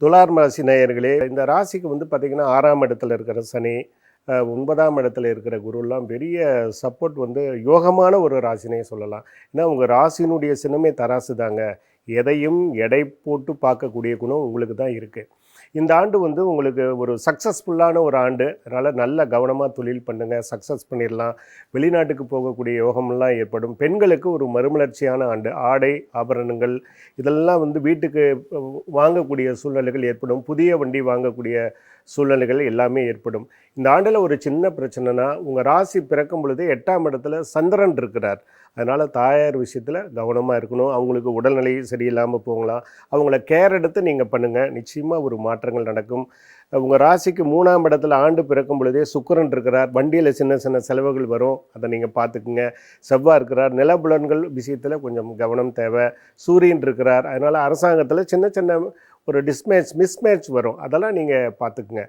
துலாம் ராசி நேயர்களே, இந்த ராசிக்கு வந்து பார்த்தீங்கன்னா 6ஆம் இடத்துல இருக்கிற சனி, 9ஆம் இடத்துல இருக்கிற குருலாம் பெரிய சப்போர்ட் வந்து யோகமான ஒரு ராசினே சொல்லலாம். ஏன்னா உங்க ராசியினுடைய சின்னமே தராசு தாங்க. எதையும் எடை போட்டு பார்க்கக்கூடிய குணம் உங்களுக்கு தான் இருக்கு. இந்த ஆண்டு வந்து உங்களுக்கு ஒரு சக்ஸஸ்ஃபுல்லான ஒரு ஆண்டு. அதனால் நல்ல கவனமாக தொழில் பண்ணுங்க. சக்ஸஸ் பண்ணிடலாம். வெளிநாட்டுக்கு போகக்கூடிய யோகமெல்லாம் ஏற்படும். பெண்களுக்கு ஒரு மறுமலர்ச்சியான ஆண்டு. ஆடை, ஆபரணங்கள் இதெல்லாம் வந்து வீட்டுக்கு வாங்கக்கூடிய சூழ்நிலைகள் ஏற்படும். புதிய வண்டி வாங்கக்கூடிய சூழ்நிலைகள் எல்லாமே ஏற்படும். இந்த ஆண்டில் ஒரு சின்ன பிரச்சனைனா, உங்கள் ராசி பிறக்கும் பொழுதே 8ஆம் இடத்துல சந்திரன் இருக்கிறார். அதனால் தாயார் விஷயத்தில் கவனமாக இருக்கணும். அவங்களுக்கு உடல்நிலை சரியில்லாமல் போகலாம். அவங்கள கேர் எடுத்து நீங்கள் பண்ணுங்கள். நிச்சயமாக ஒரு மாற்றங்கள் நடக்கும். உங்கள் ராசிக்கு 3ஆம் இடத்துல ஆண்டு பிறக்கும் பொழுதே சுக்கிரன் இருக்கிறார். வண்டியில் சின்ன சின்ன செலவுகள் வரும். அதை நீங்கள் பார்த்துக்குங்க. செவ்வாய் இருக்கிறார். நிலபுலன்கள் விஷயத்தில் கொஞ்சம் கவனம் தேவை. சூரியன் இருக்கிறார். அதனால் அரசாங்கத்தில் சின்ன சின்ன ஒரு மிஸ்மேட்ச் வரும். அதெல்லாம் நீங்கள் பார்த்துக்குங்க.